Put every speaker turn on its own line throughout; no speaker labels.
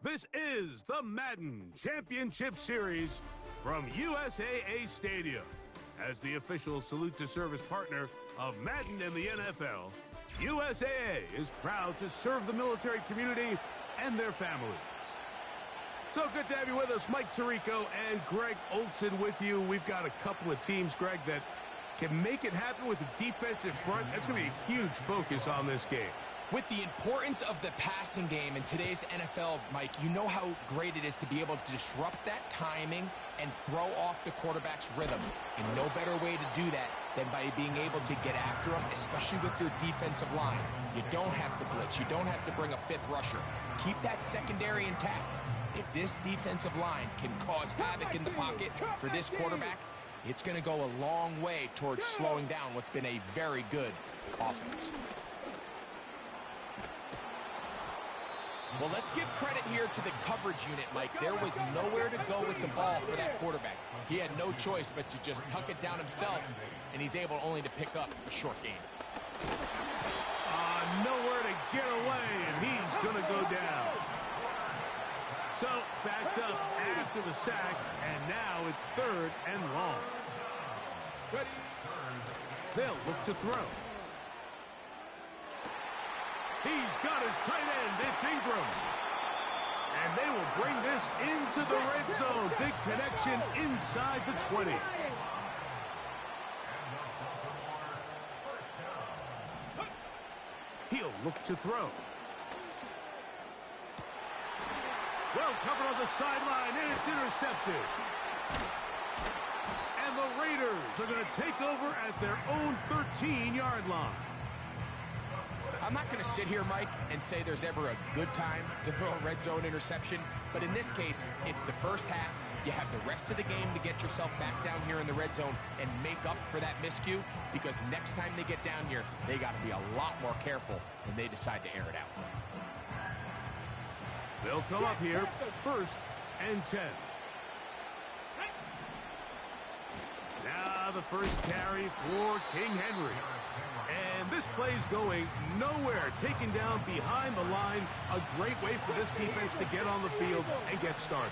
This is the Madden Championship Series from USAA Stadium. As the official salute to service partner of Madden and the NFL, USAA is proud to serve the military community and their families. So good to have you with us. Mike Tirico and Greg Olson with you. We've got a couple of teams, Greg, that can make it happen with the defensive front. That's going to be a huge focus on this game.
With the importance of the passing game in today's NFL, Mike, you know how great it is to be able to disrupt that timing and throw off the quarterback's rhythm. And no better way to do that than by being able to get after them, especially with your defensive line. You don't have to blitz. You don't have to bring a fifth rusher. Keep that secondary intact. If this defensive line can cause havoc in the pocket for this quarterback, it's going to go a long way towards slowing down what's been a very good offense. Well, let's give credit here to the coverage unit, Mike. There was nowhere to go with the ball for that quarterback. He had no choice but to just tuck it down himself, and he's able only to pick up a short gain.
Nowhere to get away, and he's going to go down. So, backed up after the sack, and now it's 3rd and long. They'll look to throw. He's got his tight end. It's Ingram. And they will bring this into the red zone. Big connection inside the 20. He'll look to throw. Well covered on the sideline, and it's intercepted. And the Raiders are going to take over at their own 13-yard line.
I'm not going to sit here, Mike, and say there's ever a good time to throw a red zone interception, but in this case, it's the first half. You have the rest of the game to get yourself back down here in the red zone and make up for that miscue, because next time they get down here, they got to be a lot more careful when they decide to air it out.
They'll come up here, 1st and 10. Now the first carry for King Henry. And this play's going nowhere. Taken down behind the line. A great way for this defense to get on the field and get started.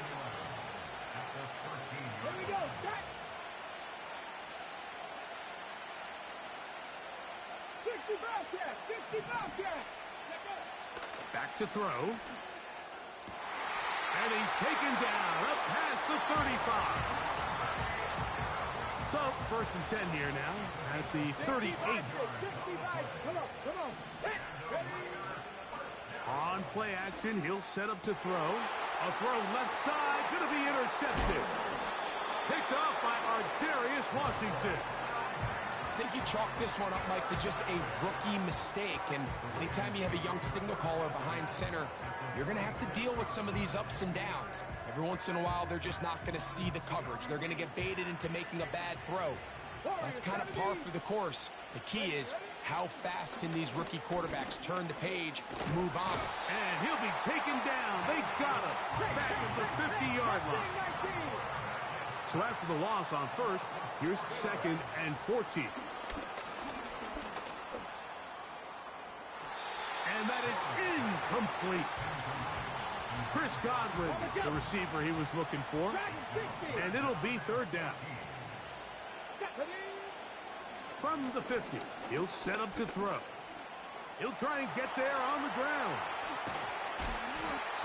Here we go. Back. 60 Bobcat. 60 Bobcat.
Back to throw. And he's taken down up past the 35. So, 1st and 10 here now at the 38. On play action, he'll set up to throw. A throw left side, going to be intercepted. Picked off by Darius Washington.
I think you chalk this one up, Mike, to just a rookie mistake. And anytime you have a young signal caller behind center, you're going to have to deal with some of these ups and downs. Every once in a while, they're just not going to see the coverage. They're going to get baited into making a bad throw. That's kind of par for the course. The key is, how fast can these rookie quarterbacks turn the page, move on?
And he'll be taken down. They got him back at the 50-yard line. So after the loss on 1st, here's 2nd and 14. And that is incomplete. Chris Godwin, the receiver he was looking for. And it'll be 3rd down. From the 50, he'll set up to throw. He'll try and get there on the ground.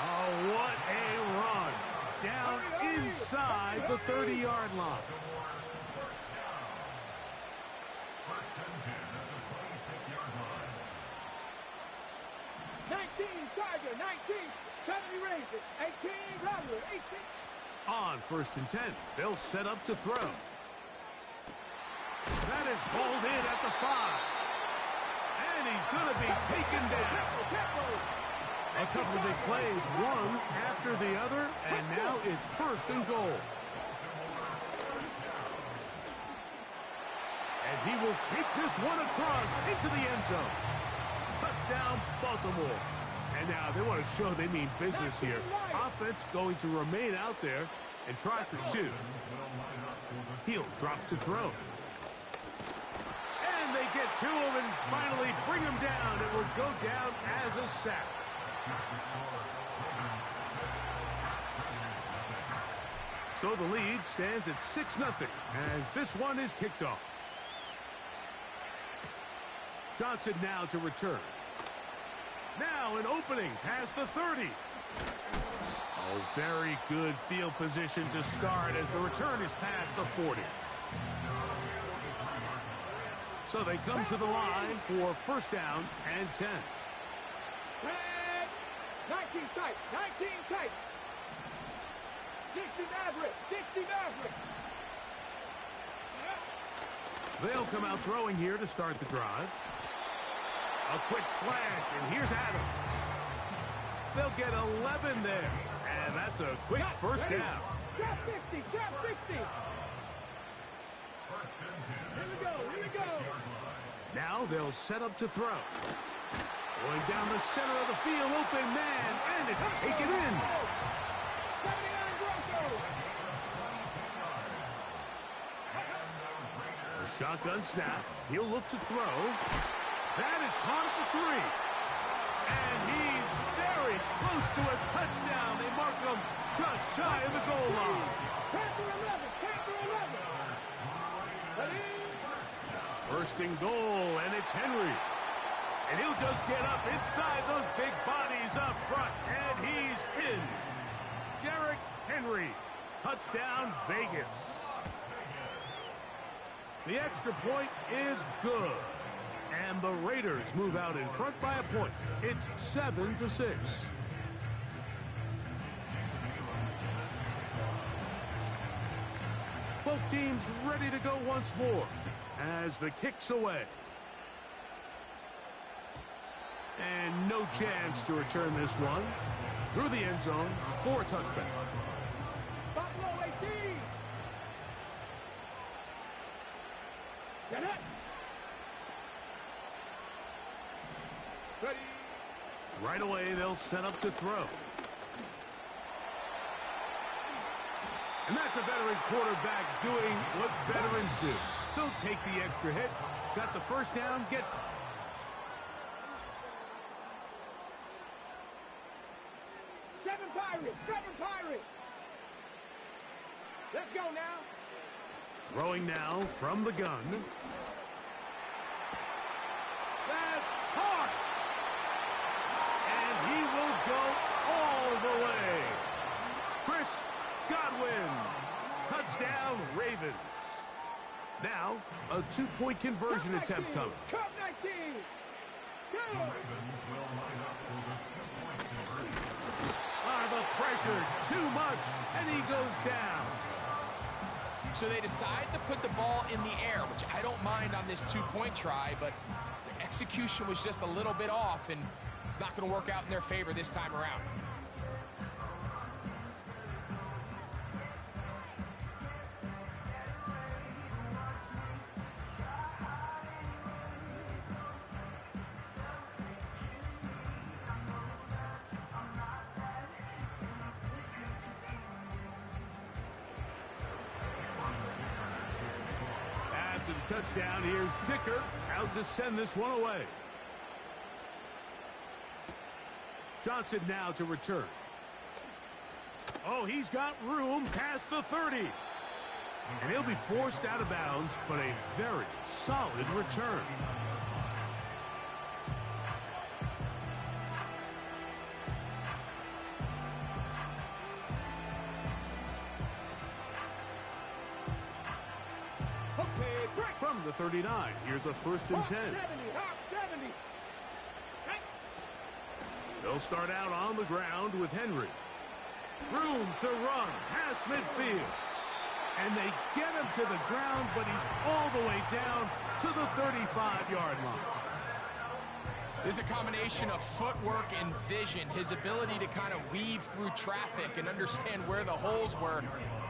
Oh, what a run. Down inside the 30-yard line.
Charger, 19, 70 Rangers, 18, Robert, 18.
On 1st and 10, they'll set up to throw. That is balled in at the 5. And he's going to be taken down. A couple of big plays, one after the other, and now it's 1st and goal. And he will take this one across into the end zone. Touchdown, Baltimore. And now they want to show they mean business here. Offense going to remain out there and try for 2. He'll drop to throw. And they get to him and finally bring him down. It will go down as a sack. So the lead stands at 6-0 as this one is kicked off. Johnson now to return. Now an opening past the 30. Oh, very good field position to start as the return is past the 40. So they come to the line for first down and 10.
19 tight, 19 tight. 60 Maverick, 60 Maverick.
They'll come out throwing here to start the drive. A quick slant, and here's Adams. They'll get 11 there, and that's a quick first down.
Trap 50, trap 50. Here we go, here we go.
Now they'll set up to throw. Going down the center of the field, open man, and it's taken in.
79 Broncos.
A shotgun snap. He'll look to throw. That is caught at the 3. And he's very close to a touchdown. They mark him just shy of the goal line.
Panther 11, Panther 11.
First and goal, and it's Henry. And he'll just get up inside those big bodies up front, and he's in. Derrick Henry, touchdown Vegas. The extra point is good. And the Raiders move out in front by a point. It's 7-6. Both teams ready to go once more as the kick's away. And no chance to return this one. Through the end zone for a touchback.
Buffalo 18. Get it. Ready.
Right away, they'll set up to throw. And that's a veteran quarterback doing what veterans do. Don't take the extra hit. Got the first down, get...
Seven Pirates. Let's go now.
Throwing now from the gun. That's caught. And he will go all the way. Chris Godwin. Touchdown, Ravens. Now, a two-point conversion attempt coming.
Cup 19. Go.
The pressure, too much, and he goes down.
So they decide to put the ball in the air, which I don't mind on this two-point try, but the execution was just a little bit off, and it's not going to work out in their favor this time around.
The touchdown, here's Dicker out to send this one away. Johnson now to return. Oh, he's got room past the 30. And he'll be forced out of bounds, but a very solid return. From the 39, here's a first and 10.
70.
They'll start out on the ground with Henry. Room to run past midfield. And they get him to the ground, but he's all the way down to the 35-yard line.
There's a combination of footwork and vision, his ability to kind of weave through traffic and understand where the holes were.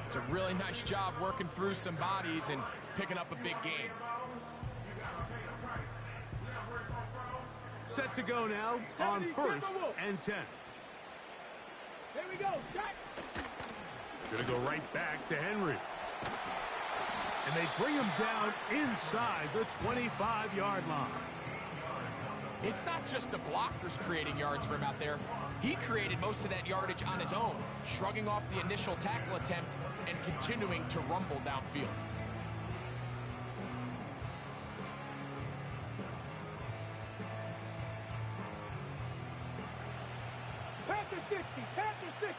It's a really nice job working through some bodies and picking up a big gain.
Set to go now on first and 10.
Here we go.
Going to go right back to Henry. And they bring him down inside the 25-yard line.
It's not just the blockers creating yards for him out there. He created most of that yardage on his own, shrugging off the initial tackle attempt and continuing to rumble downfield.
Panther 60, Panther 60.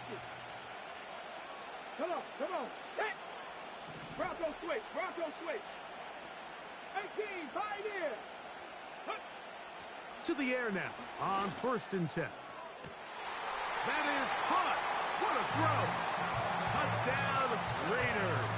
Come on, set. Bronco switch. 18, Pioneer.
To the air now on 1st and 10. That is caught. What a throw. Touchdown, Raiders.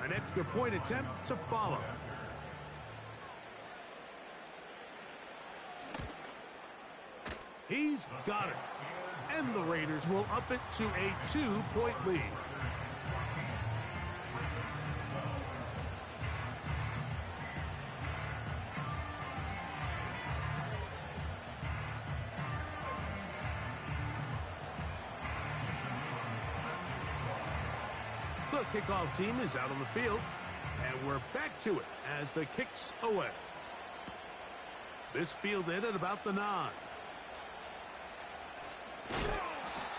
An extra point attempt to follow. He's got it. And the Raiders will up it to a 2-point lead. The kickoff team is out on the field, and we're back to it as the kick's away. This fielded at about the 9.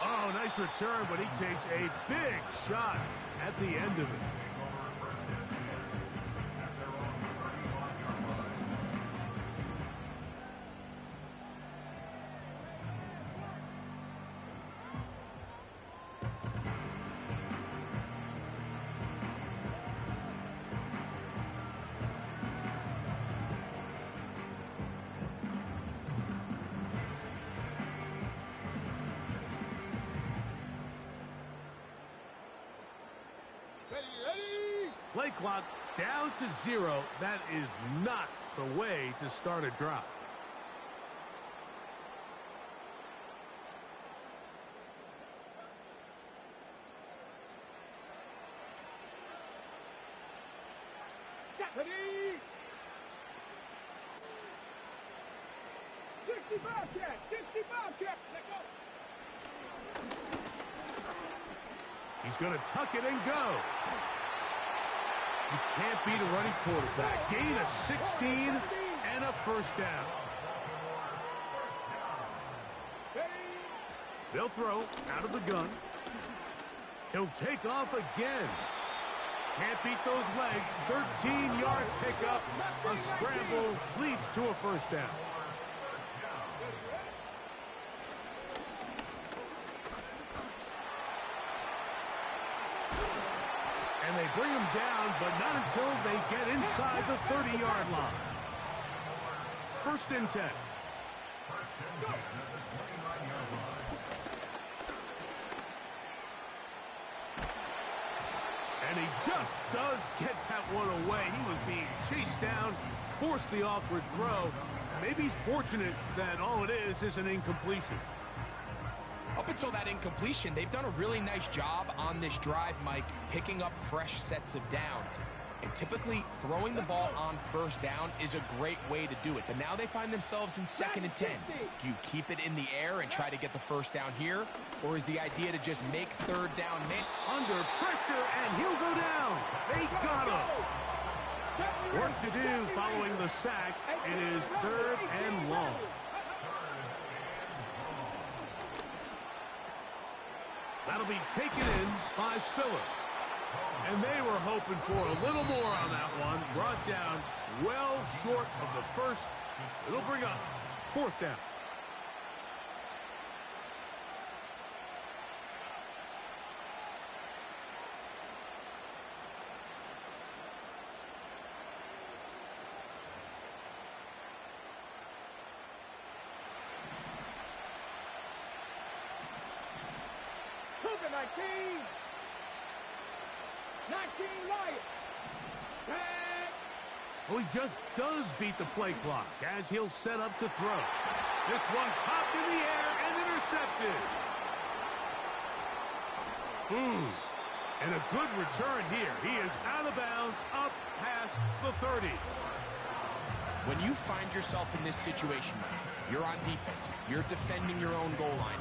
Oh, nice return, but he takes a big shot at the end of it. Play clock down to 0. That is not the way to start a drive.
Deputy! 60 Bobcat! Let go!
He's going to tuck it and go. You can't beat a running quarterback. Gain of 16 and a first down. They'll throw out of the gun. He'll take off again. Can't beat those legs. 13-yard pickup. A scramble leads to a first down. And they bring him down, but not until they get inside the 30-yard line. 1st and 10. And he just does get that one away. He was being chased down, forced the awkward throw. Maybe he's fortunate that all it is an incompletion.
Up until that incompletion, they've done a really nice job on this drive, Mike, picking up fresh sets of downs. And typically, throwing the ball on 1st down is a great way to do it. But now they find themselves in 2nd and 10. Do you keep it in the air and try to get the first down here? Or is the idea to just make 3rd down
under pressure, and he'll go down. They got him. Work to do following the sack. It is 3rd and long. That'll be taken in by Spiller. And they were hoping for a little more on that one. Brought down well short of the first. It'll bring up 4th down.
Cougar 19 Lions.
Well, he just does beat the play clock as he'll set up to throw. This one popped in the air and intercepted. And a good return here. He is out of bounds up past the 30.
When you find yourself in this situation, Mike, you're on defense, you're defending your own goal line.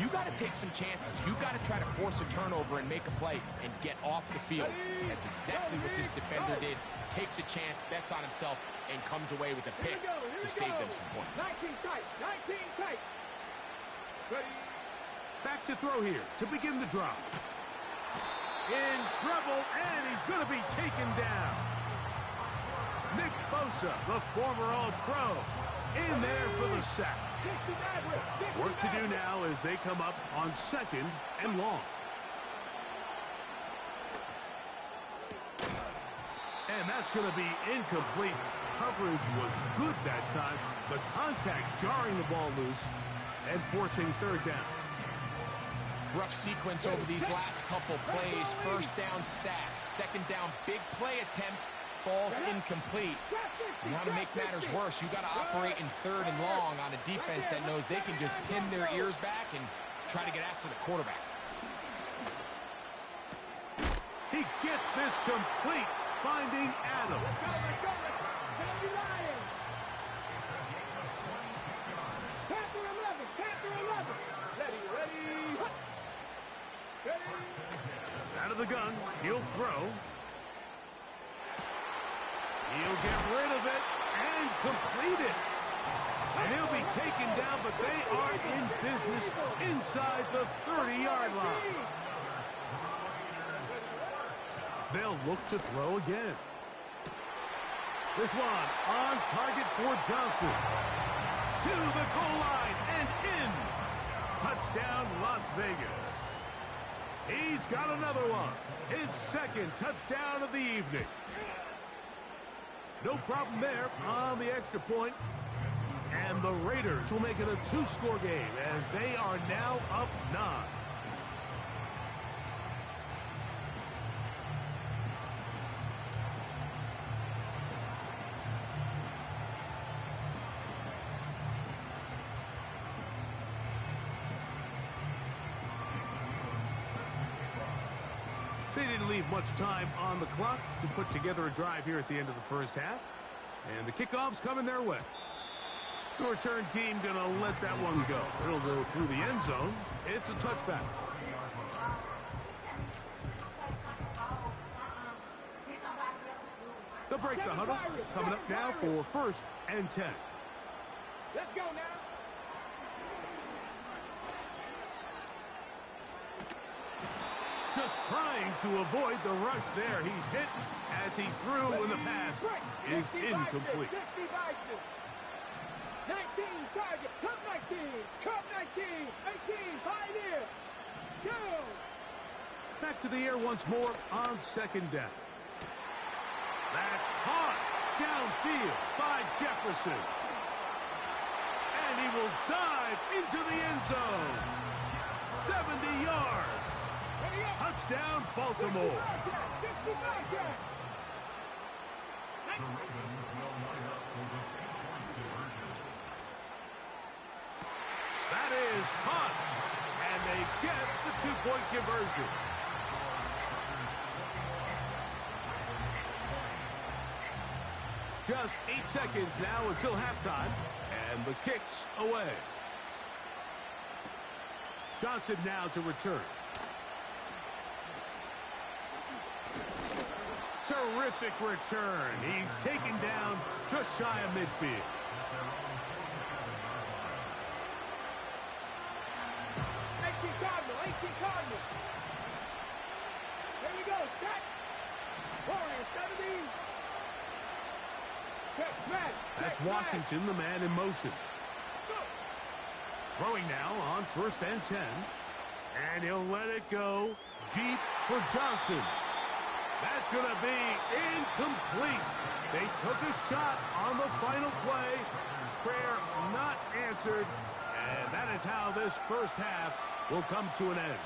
You got to take some chances. You got to try to force a turnover and make a play and get off the field. That's exactly what this defender did. Takes a chance, bets on himself, and comes away with a pick to save them some points.
19 tight, 19 tight. Ready.
Back to throw here to begin the drive. In trouble, and he's going to be taken down. Nick Bosa, the former All-Pro, in there for the sack. Work to do now as they come up on 2nd and long. And that's going to be incomplete. Coverage was good that time. The contact jarring the ball loose and forcing 3rd down.
Rough sequence over these last couple plays. 1st down sack, 2nd down big play attempt, falls incomplete. And how to make matters worse, you got to operate in 3rd and long on a defense that knows they can just pin their ears back and try to get after the quarterback.
He gets this complete, finding Adams.
Let's go, let's go, let's go. Candy Lion. Panther 11, Panther 11. Ready, ready. Ready.
Out of the gun, he'll throw. He'll get rid of it and complete it. And he'll be taken down, but they are in business inside the 30-yard line. They'll look to throw again. This one on target for Johnson. To the goal line and in. Touchdown, Las Vegas. He's got another one. His 2nd touchdown of the evening. No problem there on the extra point. And the Raiders will make it a 2-score game as they are now up 9. They didn't leave much time on the clock to put together a drive here at the end of the 1st half. And the kickoff's coming their way. The return team going to let that one go. It'll go through the end zone. It's a touchback. They'll break the huddle. Coming up now for 1st and 10.
Let's go now.
Just trying to avoid the rush there. He's hit as he threw when the pass is incomplete.
19 target, cup 19, cup 19, 18, Pioneer, go!
Back to the air once more on 2nd down. That's caught downfield by Jefferson. And he will dive into the end zone. 70 yards. Touchdown, Baltimore. That is caught. And they get the 2-point conversion. Just 8 seconds now until halftime. And the kick's away. Johnson now to return. Terrific return. He's taken down just shy of midfield.
Cardinal. There we go. Set. Warrior 70. Check back.
That's Washington, the man in motion. Throwing now on 1st and 10. And he'll let it go deep for Johnson. That's going to be incomplete. They took a shot on the final play. Prayer not answered. And that is how this 1st half will come to an end.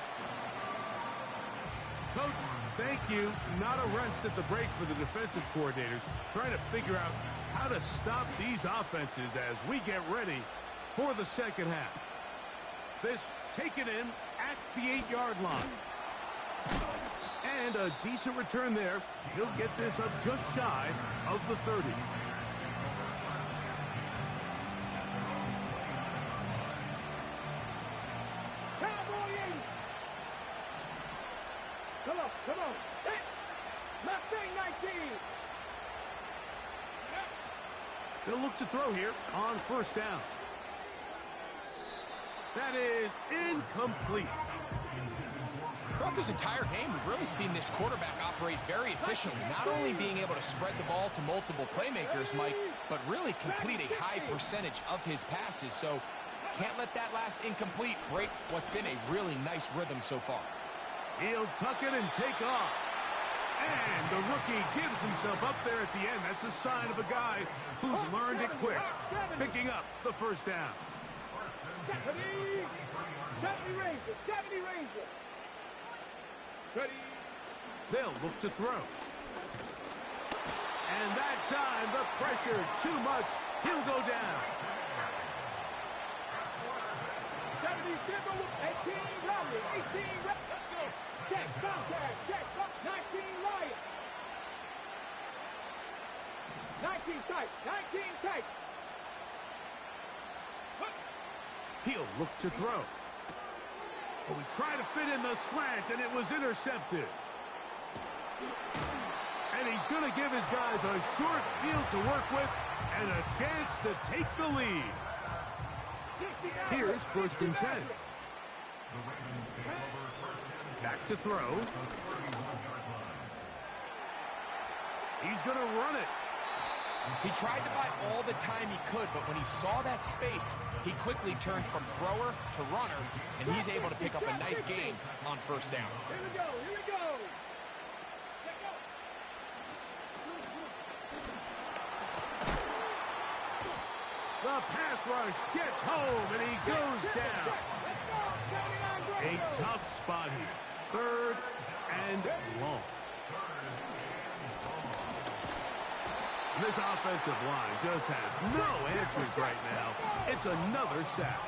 Coach, thank you. Not a rest at the break for the defensive coordinators, trying to figure out how to stop these offenses as we get ready for the 2nd half. This taken in at the 8-yard line. And a decent return there. He'll get this up just shy of the 30. They'll look to throw here on first down. That is incomplete.
Throughout this entire game, we've really seen this quarterback operate very efficiently, not only being able to spread the ball to multiple playmakers, Mike, but really complete a high percentage of his passes. So can't let that last incomplete break what's been a really nice rhythm so far.
He'll tuck it and take off. And the rookie gives himself up there at the end. That's a sign of a guy who's learned it quick, picking up the first down.
70 Rangers, 70 Rangers. Ready.
They'll look to throw. And that time, the pressure too much. He'll go down.
70 Simba, 18 Raleigh, 18 Let's go. Check, contact, check, 19 Lion. 19 tight, 19 tight.
He'll look to throw. But we try to fit in the slant, and it was intercepted. And he's going to give his guys a short field to work with and a chance to take the lead. Here's first and 10. Back to throw. He's going to run it.
He tried to buy all the time he could, but when he saw that space, he quickly turned from thrower to runner, and he's able to pick up a nice gain on first down.
Here we go, here we go. Let's go.
The pass rush gets home, and he goes down. A tough spot here. Third and long. This offensive line just has no answers right now. It's another sack.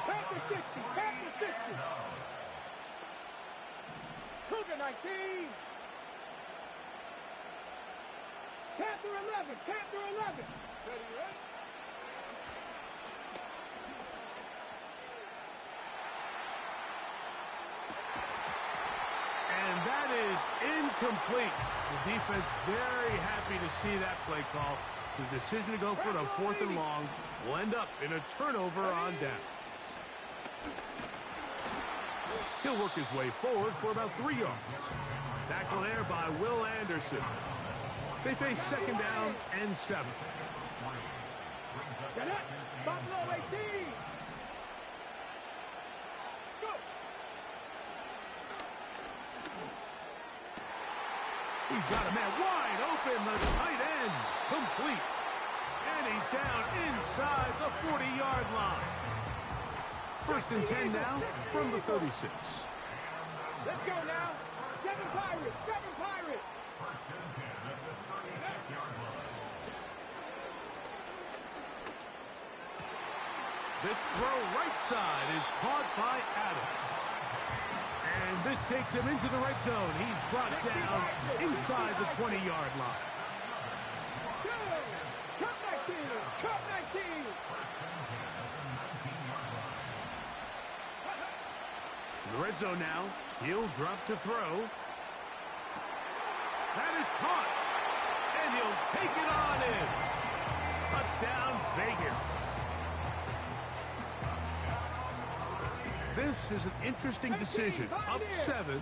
Panther 60, Panther 60. Cougar 19. Panther 11, Panther 11. Ready, ready?
And that is incomplete. The defense very happy to see that play call. The decision to go for it on 4th and long will end up in a turnover on down. He'll work his way forward for about 3 yards. Tackle there by Will Anderson. They face second down and 7.
Get it. Buffalo 18. Go.
He's got a man wide open, the tight end, complete. And he's down inside the 40-yard line. First and 10 now from the 36.
Let's go now. 7 Pirates, 7 Pirates.
This throw right side is caught by Adams. And this takes him into the red zone. He's brought down inside the 20-yard line.
Cup 19, Cup 19.
In the red zone now, he'll drop to throw. That is caught. And he'll take it on in. Touchdown, Vegas. This is an interesting decision. Up 7.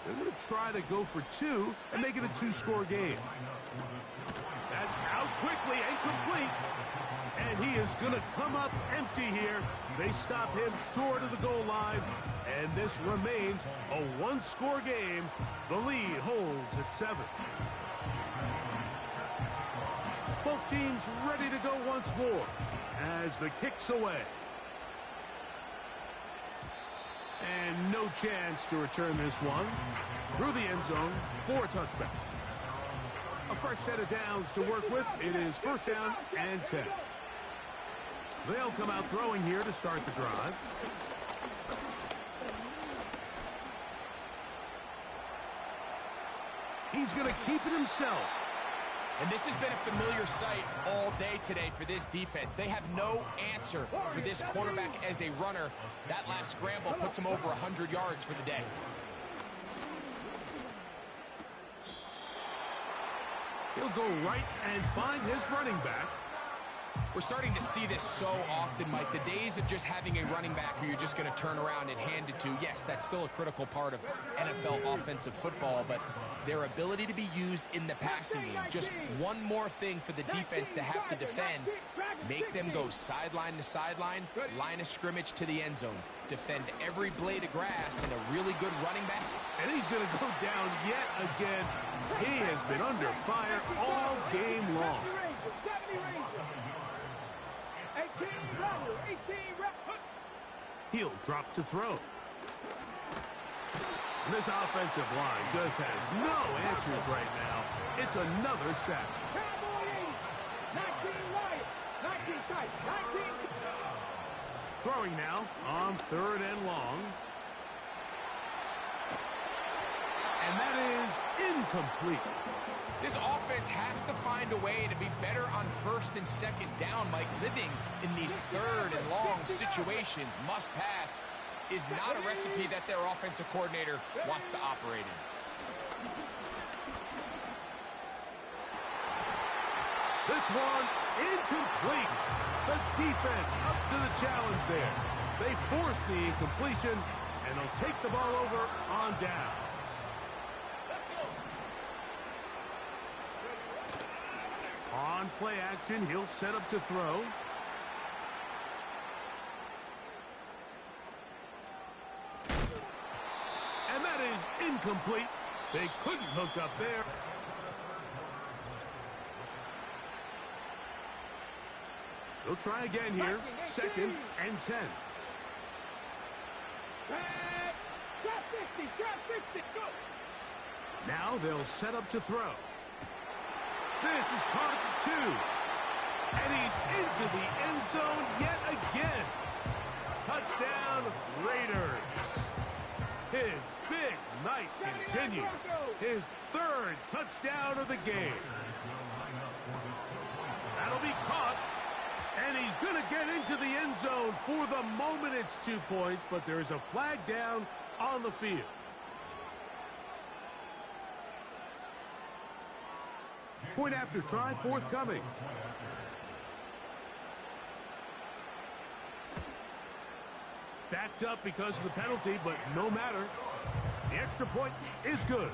They're going to try to go for 2 and make it a 2-score game. That's out quickly and complete. And he is going to come up empty here. They stop him short of the goal line. And this remains a 1-score game. The lead holds at 7. Both teams ready to go once more as the kick's away. And no chance to return this one through the end zone for a touchback. A fresh set of downs to work with. It is first down and 10. They'll come out throwing here to start the drive. He's going to keep it himself.
And this has been a familiar sight all day today for this defense. They have no answer for this quarterback as a runner. That last scramble puts him over 100 yards for the day.
He'll go right and find his running back.
We're starting to see this so often, Mike. The days of just having a running back who you're just going to turn around and hand it to, yes, that's still a critical part of NFL offensive football, but their ability to be used in the passing game, just one more thing for the defense to have to defend, make them go sideline to sideline, line of scrimmage to the end zone, defend every blade of grass, and a really good running back.
And he's going to go down yet again. He has been under fire all game long.
18 rep.
He'll drop to throw. And this offensive line just has no answers right now. It's another sack.
Cowboy 80. 19 Lions. 19 tight. 19.
Throwing now on 3rd and long. And that is incomplete.
This offense has to find a way to be better on 1st and 2nd down, Mike. Living in these 3rd and long situations, must pass, is not a recipe that their offensive coordinator wants to operate in.
This one incomplete. The defense up to the challenge there. They force the incompletion, and they'll take the ball over on down. On play action, he'll set up to throw. And that is incomplete. They couldn't hook up there. They'll try again here. 2nd and 10.
Drop 50. Go.
Now they'll set up to throw. This is caught at the 2. And he's into the end zone yet again. Touchdown, Raiders. His big night continues. His 3rd touchdown of the game. That'll be caught. And he's going to get into the end zone. For the moment, it's 2 points, but there's a flag down on the field. Point after try forthcoming. Backed up because of the penalty, but no matter. The extra point is good.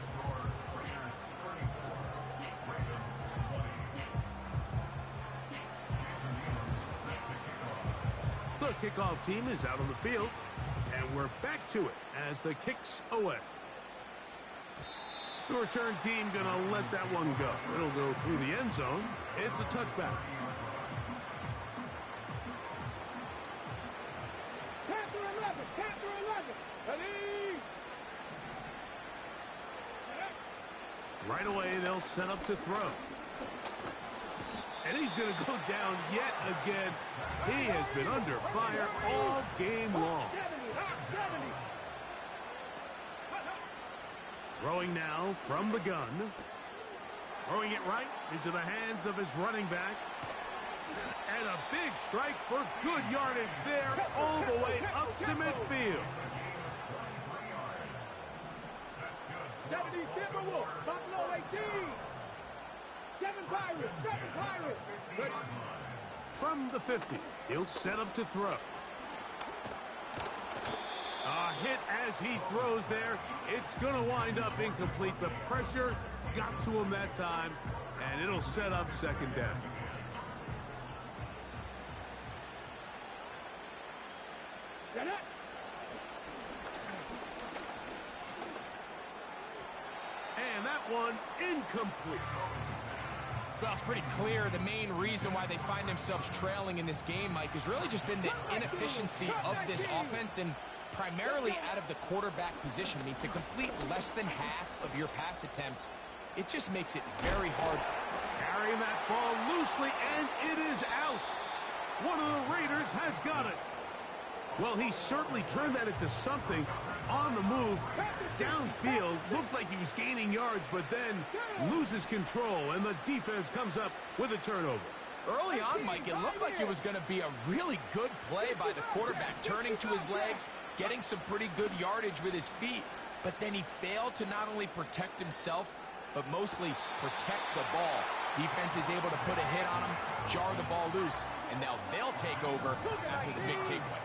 The kickoff team is out on the field, and we're back to it as the kick's away. The return team going to let that one go. It'll go through the end zone. It's a touchback.
Capture 11. Ready.
Right away, they'll set up to throw. And he's going to go down yet again. He has been under fire all game long. Throwing now from the gun. Throwing it right into the hands of his running back. And a big strike for good yardage there all the way up to midfield.
70 Timberwolves, Buffalo 18. 7 Pirates. Ready.
From the 50, he'll set up to throw. A hit as he throws there. It's going to wind up incomplete. The pressure got to him that time, and it'll set up 2nd down. And that one incomplete.
Well, it's pretty clear the main reason why they find themselves trailing in this game, Mike, has really just been the inefficiency of this offense and primarily out of the quarterback position. I mean, to complete less than half of your pass attempts, it just makes it very hard.
Carrying that ball loosely, and it is out. One of the Raiders has got it. Well, he certainly turned that into something on the move. Downfield, looked like he was gaining yards, but then loses control, and the defense comes up with a turnover.
Early on, Mike, it looked like it was going to be a really good play by the quarterback, turning to his legs, getting some pretty good yardage with his feet, but then he failed to not only protect himself, but mostly protect the ball. Defense is able to put a hit on them, jar the ball loose, and now they'll take over after the big takeaway.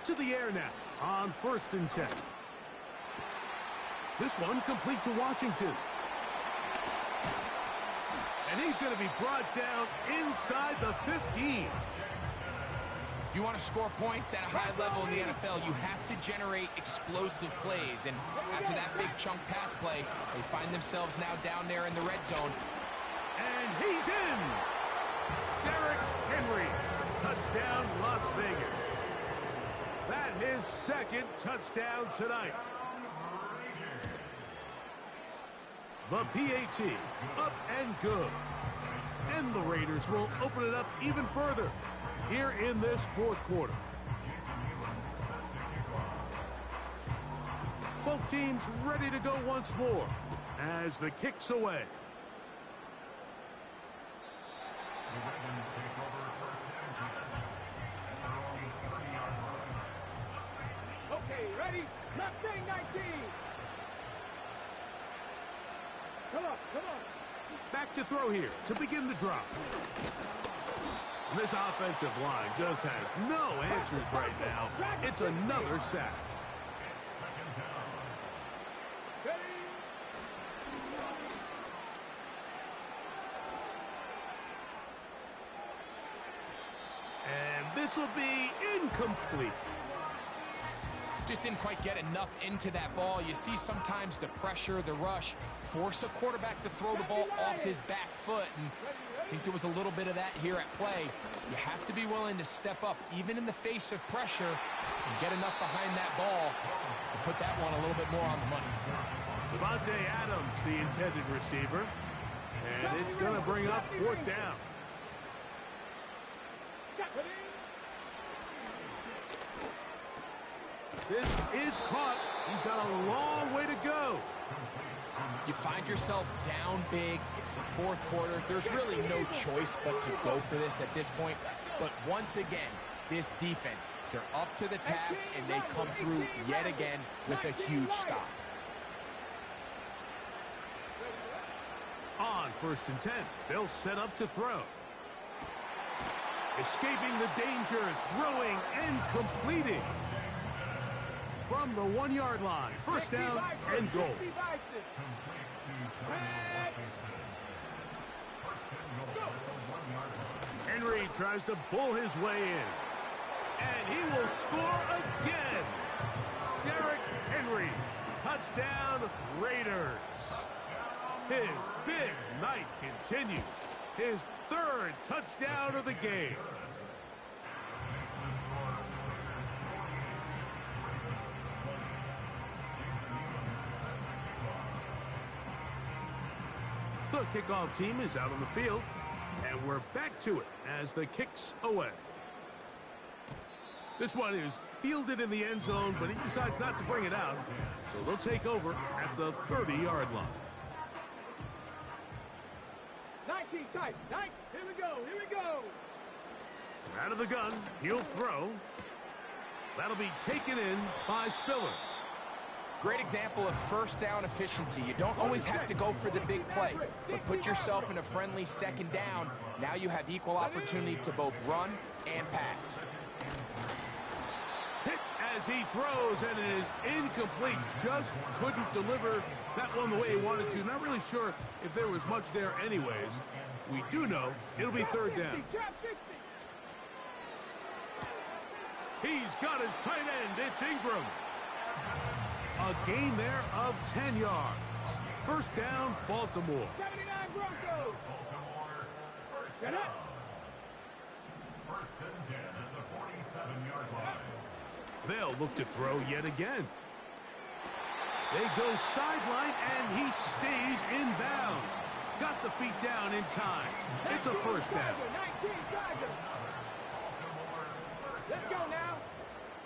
To the air now on 1st and 10. This one complete to Washington. And he's going to be brought down inside the 15.
If you want to score points at a high level in the NFL, you have to generate explosive plays. And after that big chunk pass play, they find themselves now down there in the red zone.
And he's in! Derrick Henry, touchdown Las Vegas. That his second touchdown tonight. The PAT, up and good. And the Raiders will open it up even further here in this 4th quarter. Both teams ready to go once more as the kick's away.
Okay, ready? Left thing 19. Come on, come on.
Back to throw here to begin the drop. And this offensive line just has no answers right now. It's another sack. And this will be incomplete.
Just didn't quite get enough into that ball. You see sometimes the pressure, the rush, force a quarterback to throw the ball off his back foot. And I think there was a little bit of that here at play. You have to be willing to step up, even in the face of pressure, and get enough behind that ball to put that one a little bit more on the money.
Devontae Adams, the intended receiver. And it's going to bring up 4th down. This is caught. He's got a long way to go.
You find yourself down big. It's the 4th quarter. There's really no choice but to go for this at this point. But once again, this defense, they're up to the task, and they come through yet again with a huge stop.
On 1st and 10, they'll set up to throw. Escaping the danger, throwing and completing. From the 1-yard line, 1st down and goal. Henry tries to bull his way in. And he will score again. Derrick Henry, touchdown Raiders. His big night continues. His 3rd touchdown of the game. The kickoff team is out on the field, and we're back to it as the kick's away. This one is fielded in the end zone, but he decides not to bring it out, so they'll take over at the 30-yard line.
19 tight, 9, here we go, here we go.
Out of the gun, he'll throw. That'll be taken in by Spiller.
Great example of 1st down efficiency. You don't always have to go for the big play, but put yourself in a friendly 2nd down. Now you have equal opportunity to both run and pass.
Hit as he throws, and it is incomplete. Just couldn't deliver that one the way he wanted to. Not really sure if there was much there anyways. We do know it'll be 3rd down. He's got his tight end. It's Ingram. A gain there of 10 yards. 1st down, Baltimore.
79 Broncos. Set up.
1st and 10 at the 47-yard line.
They'll look to throw yet again. They go sideline, and he stays in bounds. Got the feet down in time. It's a 1st down.
19 Tigers. Let's go now.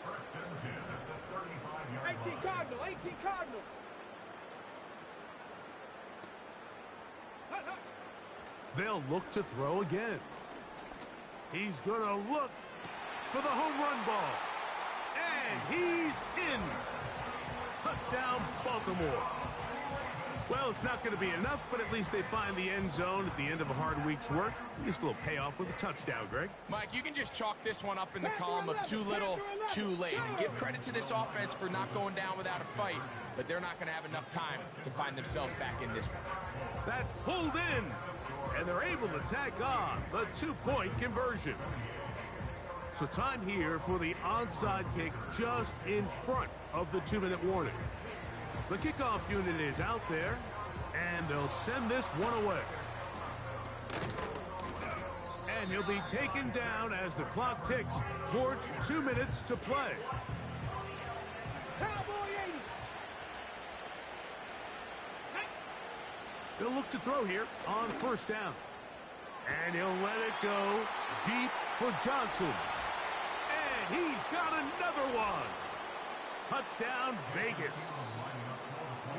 1st and 10 at the 35-yard
18
line.
Cardinal, 18 Cardinal.
They'll look to throw again. He's going to look, for the home run ball. And he's in. Touchdown, Baltimore. Well, it's not going to be enough, but at least they find the end zone at the end of a hard week's work. At least a little payoff with a touchdown, Greg.
Mike, you can just chalk this one up in the column of too little, too late. And give credit to this offense for not going down without a fight, but they're not going to have enough time to find themselves back in this one.
That's pulled in, and they're able to tack on the two-point conversion. So time here for the onside kick just in front of the 2-minute warning. The kickoff unit is out there, and they'll send this one away. And he'll be taken down as the clock ticks towards 2 minutes to play. They'll look to throw here on first down. And he'll let it go deep for Johnson. And he's got another one. Touchdown, Vegas.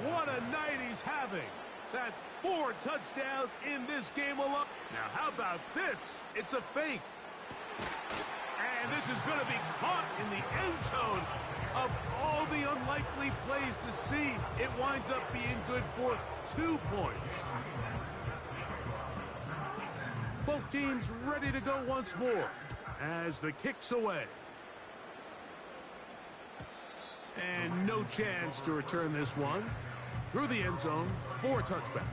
What a night he's having. That's 4 touchdowns in this game alone. Now, how about this? It's a fake. And this is going to be caught in the end zone. Of all the unlikely plays to see, it winds up being good for 2 points. Both teams ready to go once more as the kick's away. And no chance to return this one through the end zone for a touchback.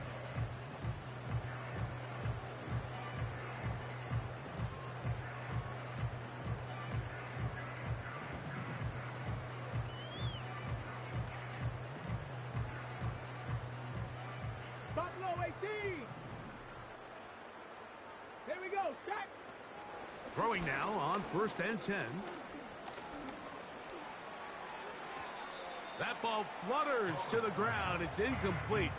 Buffalo 18. Here we go, set.
Throwing now on 1st and 10. That ball flutters to the ground. It's incomplete.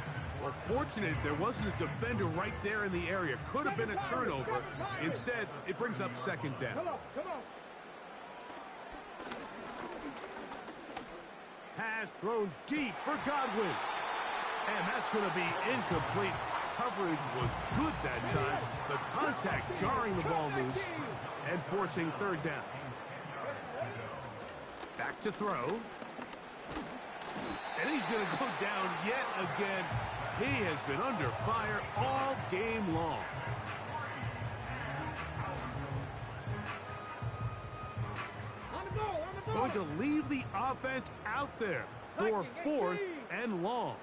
Well, fortunate there wasn't a defender right there in the area. Could have been a turnover. Instead, it brings up 2nd down.
Come on, come on.
Pass thrown deep for Godwin. And that's going to be incomplete. Coverage was good that time. The contact jarring the ball loose and forcing 3rd down. Back to throw. And he's going to go down yet again. He has been under fire all game long.
On the goal, on the goal.
Going to leave the offense out there for 4th and long.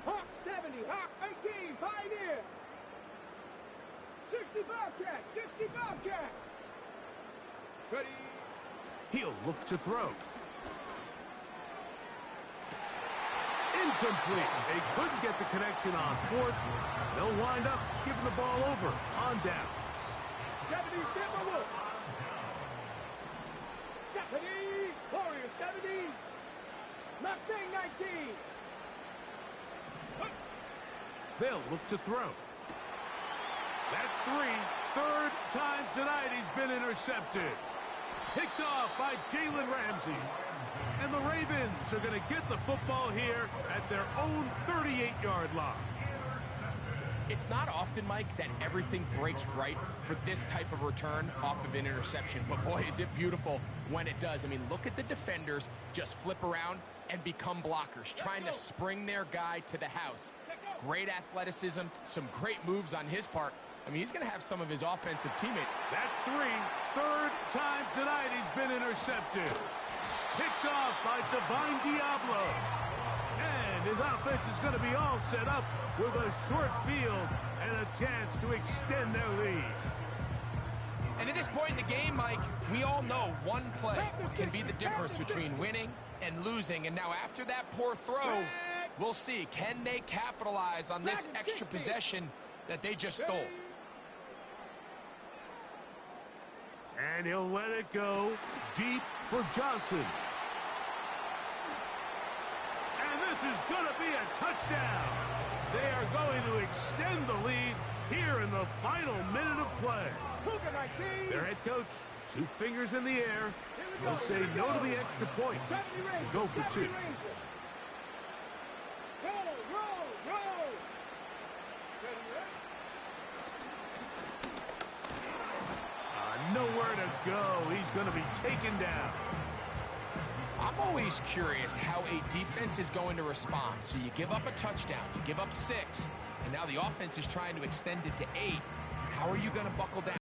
Hawk 70, Hawk 18, Pioneer. 60 Bobcat, 60 Bobcat. Ready.
He'll look to throw. Incomplete. They couldn't get the connection on 4th. They'll wind up giving the ball over on downs.
70, Timberwolf. 70, Warriors 70. Mustang 19.
They'll look to throw. That's 3. 3rd time tonight he's been intercepted. Picked off by Jalen Ramsey. And the Ravens are going to get the football here at their own 38-yard line.
It's not often, Mike, that everything breaks right for this type of return off of an interception. But, boy, is it beautiful when it does. I mean, look at the defenders just flip around and become blockers, trying to spring their guy to the house. Great athleticism, some great moves on his part. I mean, he's going to have some of his offensive teammates.
That's 3. 3rd time tonight he's been intercepted. Picked off by Divine Diablo. And his offense is going to be all set up with a short field and a chance to extend their lead.
And at this point in the game, Mike, we all know one play can be the difference between winning and losing. And now after that poor throw, we'll see. Can they capitalize on this extra possession that they just stole?
And he'll let it go deep for Johnson. And this is going to be a touchdown. They are going to extend the lead here in the final minute of play. Their head coach, 2 fingers in the air, will say no to the extra point and go for 2. go. He's going to be taken down.
I'm always curious how a defense is going to respond. So you give up a touchdown, you give up 6, and now the offense is trying to extend it to 8. How are you going to buckle down?